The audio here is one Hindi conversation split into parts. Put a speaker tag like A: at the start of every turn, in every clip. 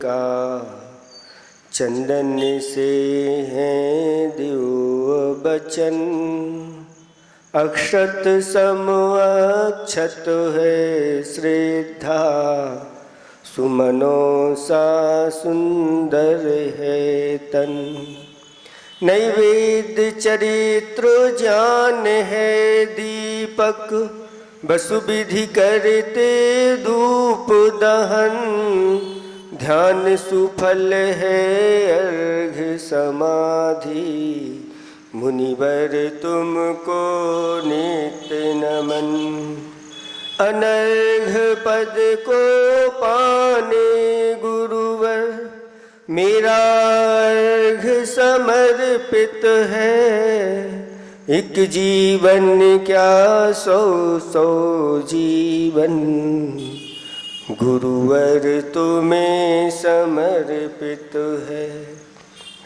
A: का चंदन से है दिव्य बचन, अक्षत सम अक्षत है श्रद्धा, सुमनों सा सुंदर है तन। नैवेद्य चरित्र ज्ञान है दीपक, वसु विधि करते धूप दहन, ध्यान सुफल है अर्घ समाधि, मुनिवर तुमको नित्य नमन। अनर्घ पद को पाने गुरुवर, मेरा अर्घ समर्पित है, एक जीवन क्या सौ सौ जीवन, गुरुवर तुम्हें समर्पित है,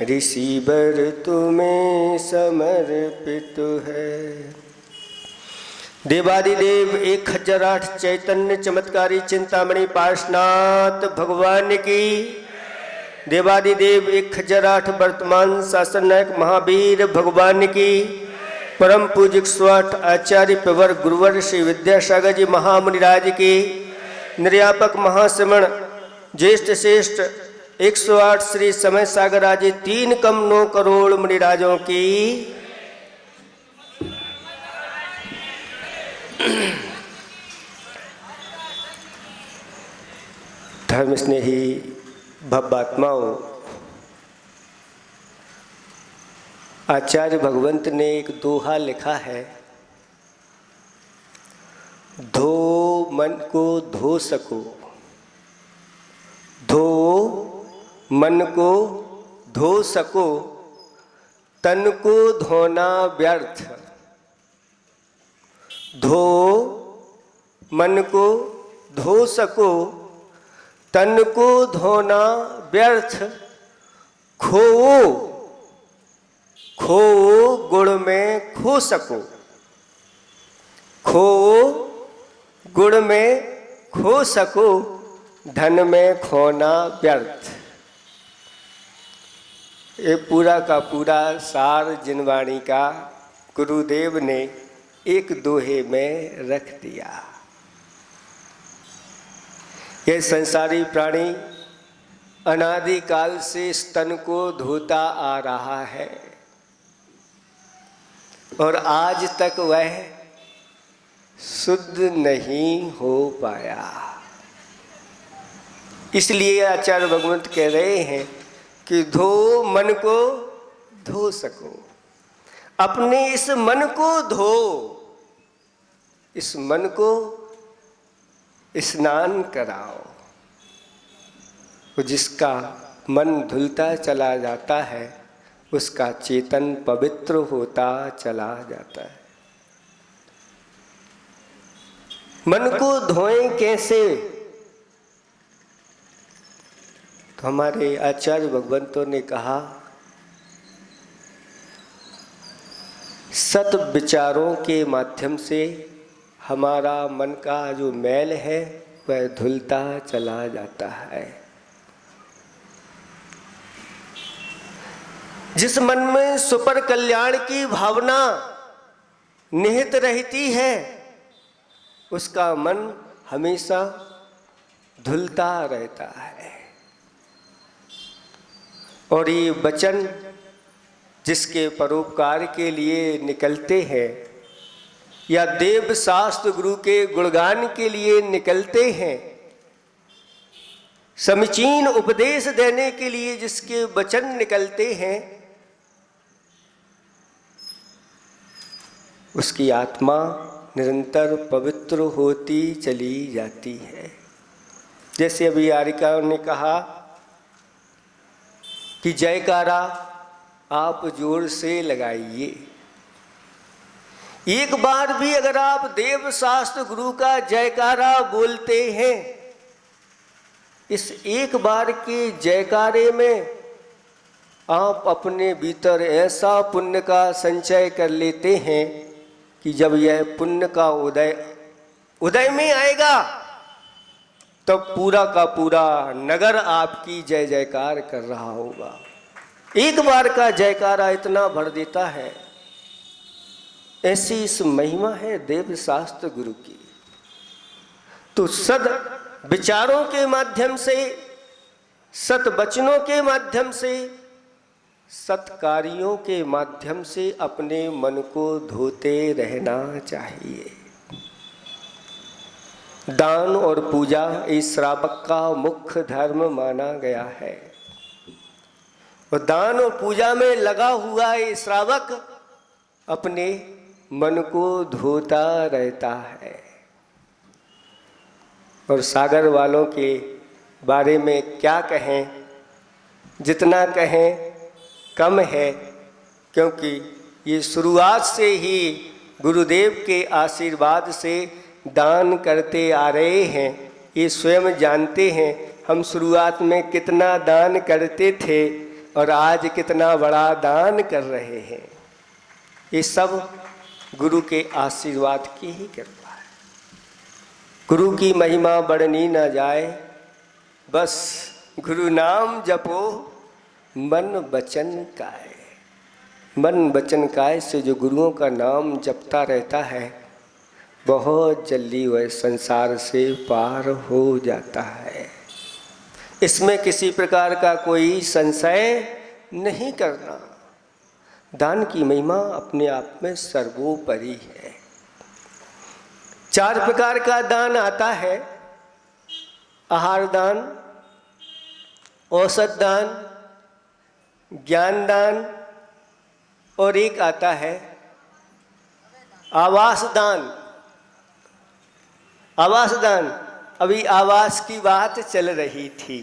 A: ऋषिवर तुम्हें समर्पित है। देवादिदेव 1008 चैतन्य चमत्कारी चिंतामणि पार्श्वनाथ भगवान की, देवादिदेव 1008 वर्तमान शासन नायक महावीर भगवान की, परम पूज्य 108 आचार्य प्रवर गुरुवर श्री विद्यासागर जी महामुनिराज की, निर्यापक महाश्रमण ज्येष्ठ श्रेष्ठ 108 श्री समय सागर राजी 3 कम 9 करोड़ मुनिराजों की, धर्म स्नेही भव्यात्माओं, आचार्य भगवंत ने एक दोहा लिखा है, धो मन को धो सको, धो मन को धो सको, तन को धोना व्यर्थ, धो मन को धो सको, तन को धोना व्यर्थ, खोओ खोओ गुण में खो सको, खोओ गुण में खो सको, धन में खोना व्यर्थ। ये पूरा का पूरा सार जिनवाणी का गुरुदेव ने एक दोहे में रख दिया। यह संसारी प्राणी अनादिकाल से इस तन को धोता आ रहा है और आज तक वह शुद्ध नहीं हो पाया। इसलिए आचार्य भगवंत कह रहे हैं कि धो मन को धो सको, अपने इस मन को धो, इस मन को स्नान कराओ। जिसका मन धुलता चला जाता है उसका चेतन पवित्र होता चला जाता है। मन को धोएं कैसे? तो हमारे आचार्य भगवंतों ने कहा, सत विचारों के माध्यम से हमारा मन का जो मैल है वह धुलता चला जाता है। जिस मन में सुपर कल्याण की भावना निहित रहती है उसका मन हमेशा धुलता रहता है। और ये वचन जिसके परोपकार के लिए निकलते हैं या देव शास्त्र गुरु के गुणगान के लिए निकलते हैं, समीचीन उपदेश देने के लिए जिसके वचन निकलते हैं, उसकी आत्मा निरंतर पवित्र होती चली जाती है। जैसे अभी यारिका ने कहा कि जयकारा आप जोर से लगाइए। एक बार भी अगर आप देव शास्त्र गुरु का जयकारा बोलते हैं, इस एक बार के जयकारे में आप अपने भीतर ऐसा पुण्य का संचय कर लेते हैं कि जब यह पुण्य का उदय में आएगा तब पूरा का पूरा नगर आपकी जय जयकार कर रहा होगा। एक बार का जयकारा इतना भर देता है। ऐसी इस महिमा है देव शास्त्र गुरु की। तो सद विचारों के माध्यम से, सत वचनों के माध्यम से, सत्कार्यों के माध्यम से अपने मन को धोते रहना चाहिए। दान और पूजा इस श्रावक का मुख्य धर्म माना गया है। और दान और पूजा में लगा हुआ ये श्रावक अपने मन को धोता रहता है। और सागर वालों के बारे में क्या कहें, जितना कहें कम है, क्योंकि ये शुरुआत से ही गुरुदेव के आशीर्वाद से दान करते आ रहे हैं। ये स्वयं जानते हैं हम शुरुआत में कितना दान करते थे और आज कितना बड़ा दान कर रहे हैं। ये सब गुरु के आशीर्वाद की ही कृपा है। गुरु की महिमा बढ़नी न जाए, बस गुरु नाम जपो मन वचन काय। मन वचन काय से जो गुरुओं का नाम जपता रहता है, बहुत जल्दी वह संसार से पार हो जाता है। इसमें किसी प्रकार का कोई संशय नहीं करना। दान की महिमा अपने आप में सर्वोपरि है। 4 प्रकार का दान आता है। आहार दान, औषध दान, ज्ञान दान और एक आता है आवास दान। आवास दान, अभी आवास की बात चल रही थी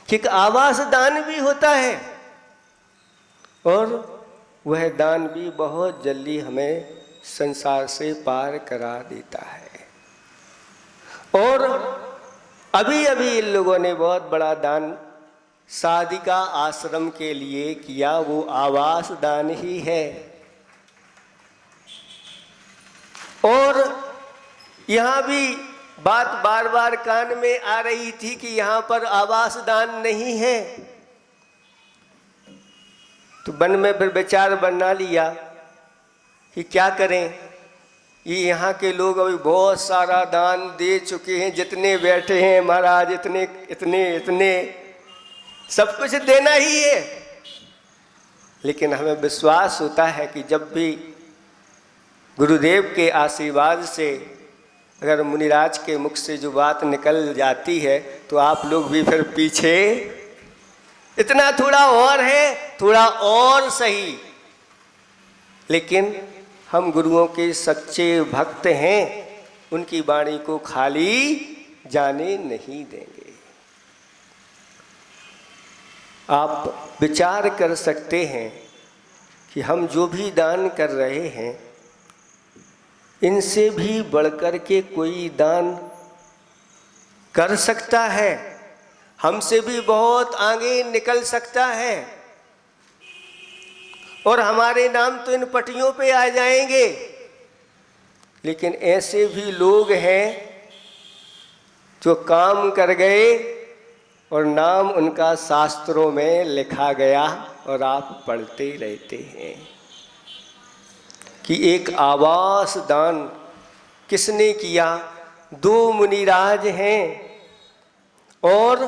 A: कि आवास दान भी होता है और वह दान भी बहुत जल्दी हमें संसार से पार करा देता है। और अभी अभी इन लोगों ने बहुत बड़ा दान साधिका आश्रम के लिए किया, वो आवास दान ही है। और यहाँ भी बात बार बार कान में आ रही थी कि यहाँ पर आवास दान नहीं है। तो मन में फिर विचार बना लिया कि क्या करें। ये यहाँ के लोग अभी बहुत सारा दान दे चुके हैं, जितने बैठे हैं महाराज इतने इतने इतने सब कुछ देना ही है। लेकिन हमें विश्वास होता है कि जब भी गुरुदेव के आशीर्वाद से अगर मुनिराज के मुख से जो बात निकल जाती है तो आप लोग भी फिर पीछे इतना थोड़ा और है, थोड़ा और सही, लेकिन हम गुरुओं के सच्चे भक्त हैं, उनकी वाणी को खाली जाने नहीं देंगे। आप विचार कर सकते हैं कि हम जो भी दान कर रहे हैं इनसे भी बढ़कर के कोई दान कर सकता है, हमसे भी बहुत आगे निकल सकता है और हमारे नाम तो इन पटियों पे आ जाएंगे। लेकिन ऐसे भी लोग हैं जो काम कर गए और नाम उनका शास्त्रों में लिखा गया और आप पढ़ते रहते हैं कि एक आवास दान किसने किया। 2 मुनिराज हैं और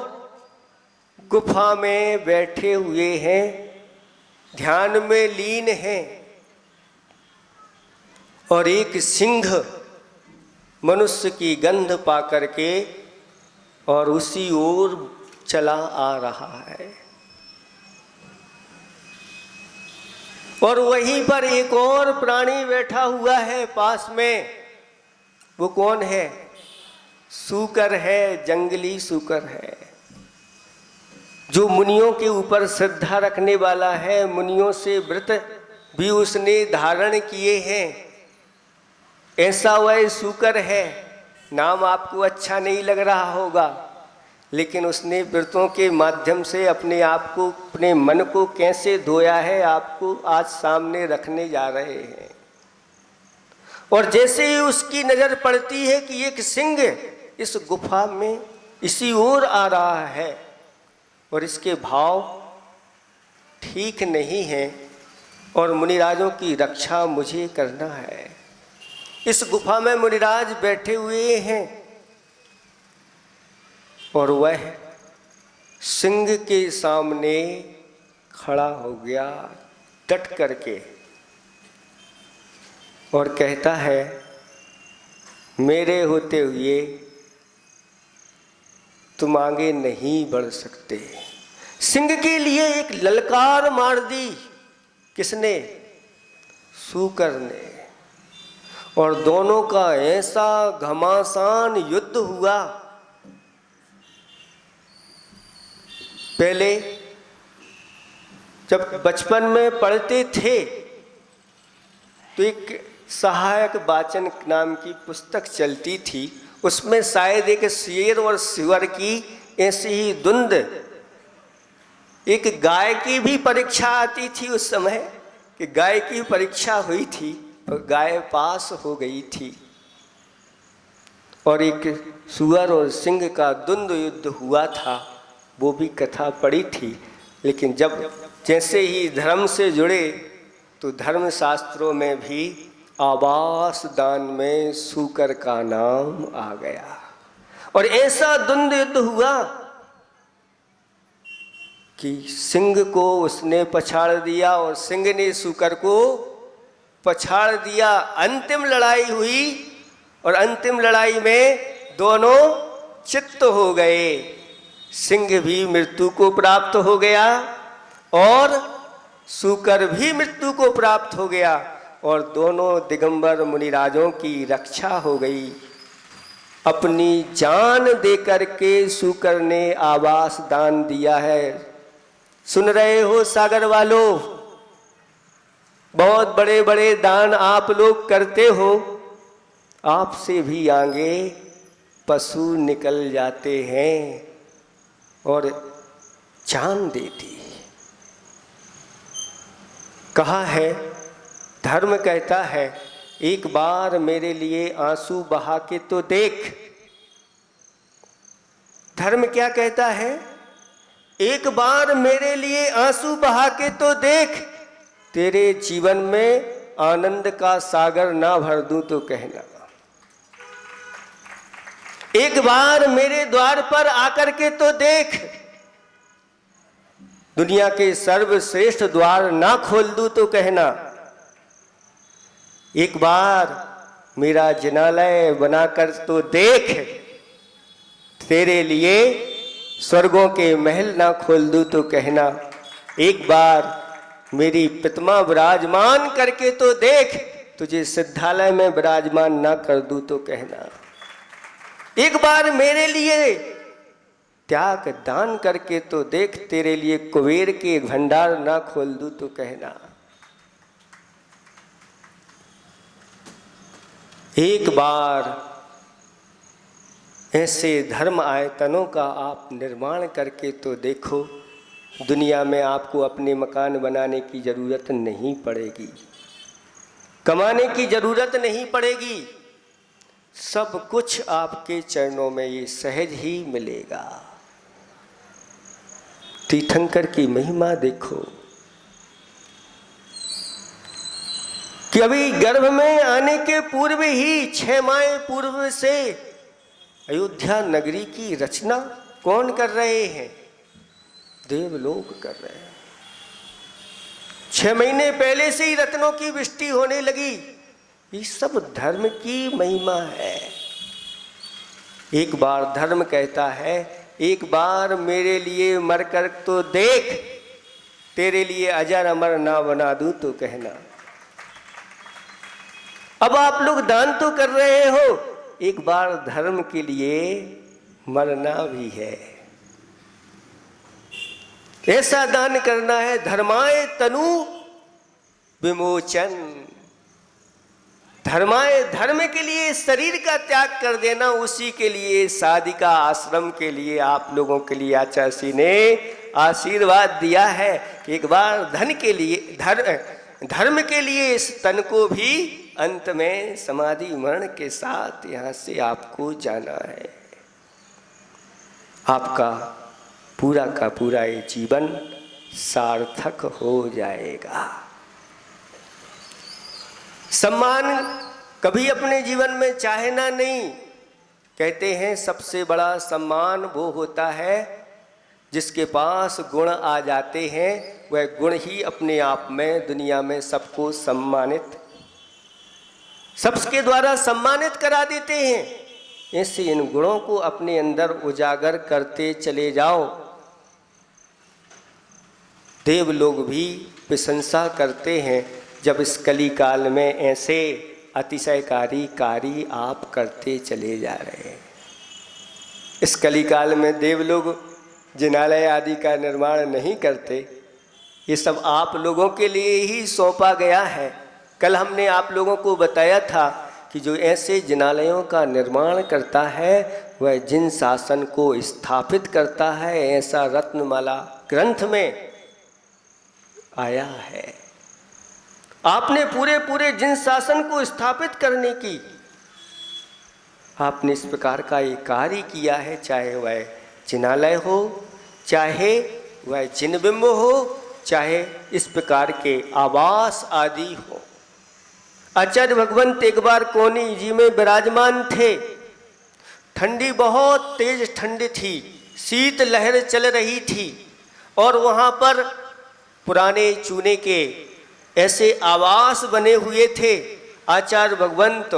A: गुफा में बैठे हुए हैं, ध्यान में लीन हैं और एक सिंह मनुष्य की गंध पा करके और उसी ओर चला आ रहा है। और वहीं पर एक और प्राणी बैठा हुआ है पास में। वो कौन है? सूकर है, जंगली सूकर है, जो मुनियों के ऊपर श्रद्धा रखने वाला है। मुनियों से व्रत भी उसने धारण किए हैं। ऐसा वह सूकर है। नाम आपको अच्छा नहीं लग रहा होगा, लेकिन उसने व्रतों के माध्यम से अपने आप को, अपने मन को कैसे धोया है, आपको आज सामने रखने जा रहे हैं। और जैसे ही उसकी नज़र पड़ती है कि एक सिंह इस गुफा में इसी ओर आ रहा है और इसके भाव ठीक नहीं है और मुनिराजों की रक्षा मुझे करना है। इस गुफा में मुनिराज बैठे हुए हैं और वह सिंह के सामने खड़ा हो गया डट करके और कहता है, मेरे होते हुए तुम आगे नहीं बढ़ सकते। सिंह के लिए एक ललकार मार दी। किसने? सूकर ने। और दोनों का ऐसा घमासान युद्ध हुआ। पहले जब बचपन में पढ़ते थे तो एक सहायक वाचन नाम की पुस्तक चलती थी। उसमें शायद एक शेर और सुअर की ऐसी ही धुंध, एक गाय की भी परीक्षा आती थी उस समय, कि गाय की परीक्षा हुई थी और गाय पास हो गई थी, और एक सुअर और सिंह का द्वंद्व युद्ध हुआ था, वो भी कथा पड़ी थी। लेकिन जब जैसे ही धर्म से जुड़े तो धर्म शास्त्रों में भी आवास दान में सूकर का नाम आ गया और ऐसा द्वंद्व युद्ध हुआ कि सिंह को उसने पछाड़ दिया और सिंह ने सूकर को पछाड़ दिया। अंतिम लड़ाई हुई और अंतिम लड़ाई में दोनों चित्त हो गए। सिंह भी मृत्यु को प्राप्त हो गया और सूकर भी मृत्यु को प्राप्त हो गया और दोनों दिगंबर मुनिराजों की रक्षा हो गई। अपनी जान देकर के सूकर ने आवास दान दिया है। सुन रहे हो सागर वालों, बहुत बड़े बड़े दान आप लोग करते हो, आपसे भी आगे पशु निकल जाते हैं और जान देती। कहा है, धर्म कहता है, एक बार मेरे लिए आंसू बहा के तो देख। धर्म क्या कहता है? एक बार मेरे लिए आंसू बहा के तो देख, तेरे जीवन में आनंद का सागर ना भर दूं तो कहना। एक बार मेरे द्वार पर आकर के तो देख, दुनिया के सर्वश्रेष्ठ द्वार ना खोल दूं तो कहना। एक बार मेरा जिनालय बनाकर तो देख, तेरे लिए स्वर्गों के महल ना खोल दूं तो कहना। एक बार मेरी प्रतिमा विराजमान करके तो देख, तुझे सिद्धालय में विराजमान ना कर दूं तो कहना। एक बार मेरे लिए त्याग दान करके तो देख, तेरे लिए कुबेर के भंडार ना खोल दूं तो कहना। एक बार ऐसे धर्म आयतनों का आप निर्माण करके तो देखो, दुनिया में आपको अपने मकान बनाने की जरूरत नहीं पड़ेगी, कमाने की जरूरत नहीं पड़ेगी, सब कुछ आपके चरणों में ये सहज ही मिलेगा। तीर्थंकर की महिमा देखो कि अभी गर्भ में आने के पूर्व ही 6 माह पूर्व से अयोध्या नगरी की रचना कौन कर रहे हैं? देवलोक कर रहे हैं। 6 महीने पहले से ही रत्नों की वृष्टि होने लगी। ये सब धर्म की महिमा है। एक बार धर्म कहता है, एक बार मेरे लिए मरकर तो देख, तेरे लिए अजर अमर ना बना दूं तो कहना। अब आप लोग दान तो कर रहे हो, एक बार धर्म के लिए मरना भी है। ऐसा दान करना है, धर्माय तनु विमोचन। धर्माय, धर्म के लिए शरीर का त्याग कर देना, उसी के लिए साधिका आश्रम के लिए आप लोगों के लिए आचार्य ने आशीर्वाद दिया है कि एक बार धन के लिए, धर्म के लिए इस तन को भी अंत में समाधि मरण के साथ यहाँ से आपको जाना है। आपका पूरा का पूरा ये जीवन सार्थक हो जाएगा। सम्मान कभी अपने जीवन में चाहना नहीं। कहते हैं सबसे बड़ा सम्मान वो होता है जिसके पास गुण आ जाते हैं, वह गुण ही अपने आप में दुनिया में सबको सम्मानित, सबके द्वारा सम्मानित करा देते हैं। ऐसे इन गुणों को अपने अंदर उजागर करते चले जाओ। देव लोग भी प्रशंसा करते हैं जब इस कली काल में ऐसे अतिशयकारी कार्य आप करते चले जा रहे हैं। इस कली काल में देव लोग जिनालय आदि का निर्माण नहीं करते, ये सब आप लोगों के लिए ही सौंपा गया है। कल हमने आप लोगों को बताया था कि जो ऐसे जिनालयों का निर्माण करता है वह जिन शासन को स्थापित करता है, ऐसा रत्नमाला ग्रंथ में आया है। आपने पूरे जिन शासन को स्थापित करने की आपने इस प्रकार का ये कार्य किया है, चाहे वह जिनालय हो, चाहे वह जिनबिंब हो, चाहे इस प्रकार के आवास आदि हो। आचार्य भगवंत एक बार कोनी जी में विराजमान थे। ठंडी बहुत तेज ठंड थी, शीत लहर चल रही थी और वहाँ पर पुराने चूने के ऐसे आवास बने हुए थे। आचार्य भगवंत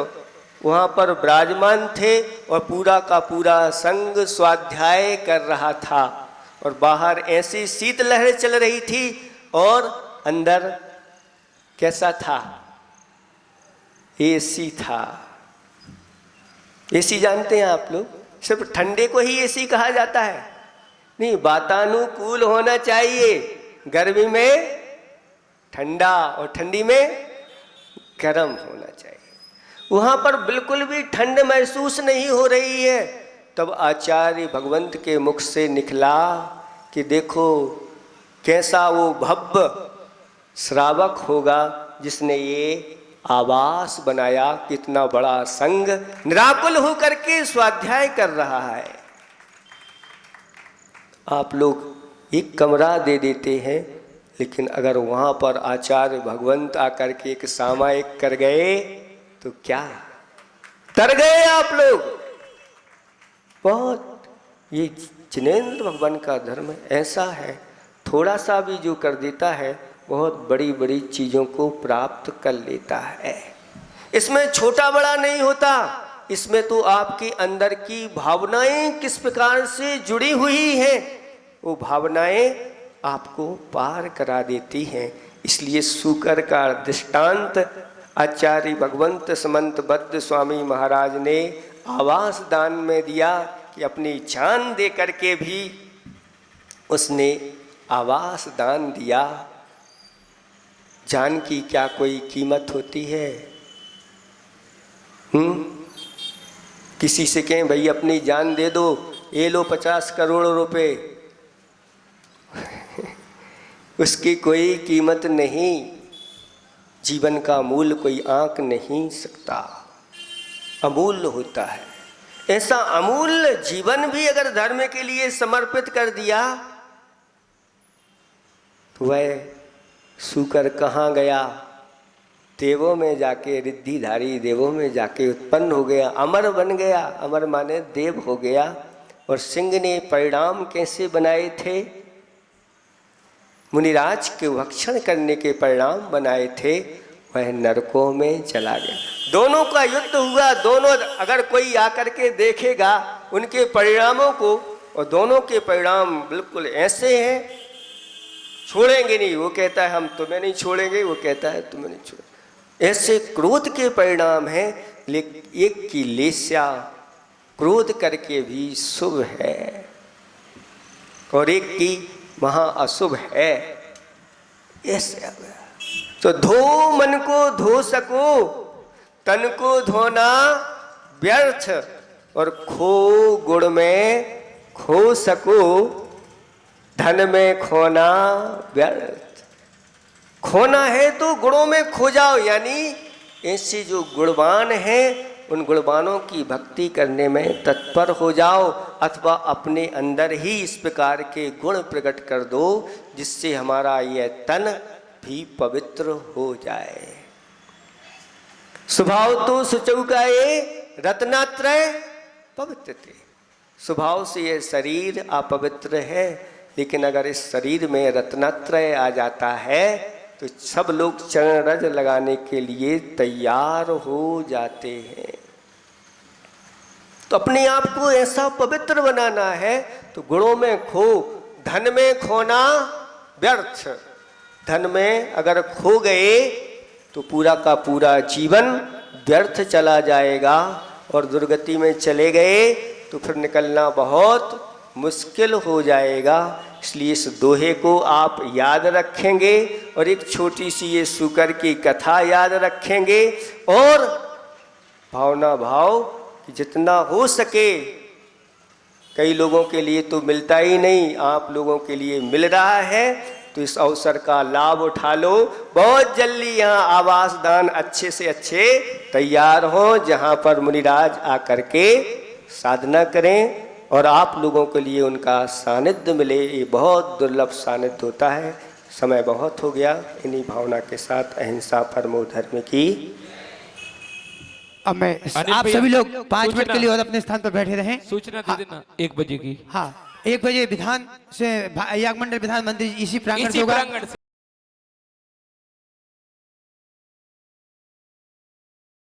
A: वहाँ पर विराजमान थे और पूरा का पूरा संग स्वाध्याय कर रहा था और बाहर ऐसी शीत लहर चल रही थी और अंदर कैसा था? एसी था। एसी जानते हैं आप लोग? सिर्फ ठंडे को ही एसी कहा जाता है, नहीं, वातानुकूल होना चाहिए। गर्मी में ठंडा और ठंडी में गर्म होना चाहिए। वहाँ पर बिल्कुल भी ठंड महसूस नहीं हो रही है। तब आचार्य भगवंत के मुख से निकला कि देखो कैसा वो भव्य श्रावक होगा जिसने ये आवास बनाया, कितना बड़ा संग निराकुल होकर के स्वाध्याय कर रहा है। आप लोग एक कमरा दे देते हैं, लेकिन अगर वहाँ पर आचार्य भगवंत आकर के एक सामायिक कर गए तो क्या तर गए आप लोग। बहुत ये जिनेंद्र भगवान का धर्म ऐसा है, थोड़ा सा भी जो कर देता है बहुत बड़ी बड़ी चीज़ों को प्राप्त कर लेता है। इसमें छोटा बड़ा नहीं होता, इसमें तो आपके अंदर की भावनाएं किस प्रकार से जुड़ी हुई हैं, वो भावनाएं आपको पार करा देती हैं। इसलिए शुकर का दृष्टांत आचार्य भगवंत समंतबद्ध स्वामी महाराज ने आवास दान में दिया कि अपनी जान दे करके भी उसने आवास दान दिया। जान की क्या कोई कीमत होती है? किसी से कहें भाई अपनी जान दे दो, ये लो 50 करोड़ रुपए, उसकी कोई कीमत नहीं। जीवन का मूल्य कोई आंक नहीं सकता, अमूल्य होता है। ऐसा अमूल्य जीवन भी अगर धर्म के लिए समर्पित कर दिया तो वह शुकर कहाँ गया? देवों में जाके, रिद्धिधारी देवों में जाके उत्पन्न हो गया, अमर बन गया। अमर माने देव हो गया। और सिंह ने परिणाम कैसे बनाए थे? मुनिराज के भक्षण करने के परिणाम बनाए थे, वह नरकों में चला गया। दोनों का युद्ध हुआ। दोनों अगर कोई आकर के देखेगा उनके परिणामों को, और दोनों के परिणाम बिल्कुल ऐसे हैं, छोड़ेंगे नहीं। वो कहता है हम तुम्हें नहीं छोड़ेंगे, वो कहता है तुम्हें नहीं छोड़ेंगे। ऐसे क्रोध के परिणाम हैं। लेकिन एक की लेस्या क्रोध करके भी शुभ है और एक की महा अशुभ है। ऐसे तो धो मन को धो सको, तन को धोना व्यर्थ, और खो गुण में खो सको, धन में खोना व्यर्थ। खोना है तो गुणों में खो जाओ, यानी ऐसे जो गुणवान हैं उन गुणवानों की भक्ति करने में तत्पर हो जाओ। अथवा अपने अंदर ही इस प्रकार के गुण प्रकट कर दो जिससे हमारा यह तन भी पवित्र हो जाए। स्वभाव तो सुचौकाए रत्नात्रय पवित्र थे। स्वभाव से यह शरीर अपवित्र है, लेकिन अगर इस शरीर में रत्नात्रय आ जाता है तो सब लोग चरण रज लगाने के लिए तैयार हो जाते हैं। तो अपने आप को ऐसा पवित्र बनाना है तो गुणों में खो। धन में खोना व्यर्थ। धन में अगर खो गए तो पूरा का पूरा जीवन व्यर्थ चला जाएगा और दुर्गति में चले गए तो फिर निकलना बहुत मुश्किल हो जाएगा। इसलिए इस दोहे को आप याद रखेंगे और एक छोटी सी ये शुकर की कथा याद रखेंगे और भावना भाव कि जितना हो सके, कई लोगों के लिए तो मिलता ही नहीं, आप लोगों के लिए मिल रहा है तो इस अवसर का लाभ उठा लो। बहुत जल्दी यहाँ आवास दान अच्छे से अच्छे तैयार हो, जहाँ पर मुनिराज आकर के साधना करें और आप लोगों के लिए उनका सानिध्य मिले। ये बहुत दुर्लभ सानिध्य होता है। समय बहुत हो गया। इन्हीं भावना के साथ अहिंसा परमो धर्म की।
B: अब मैं आप सभी लोग 5 मिनट के लिए और अपने स्थान पर बैठे रहें।
C: सूचना दे देना 1 बजे की।
B: हाँ, 1 बजे विधान से याग मंडल विधान मंदिर इसी प्रांगण से होगा।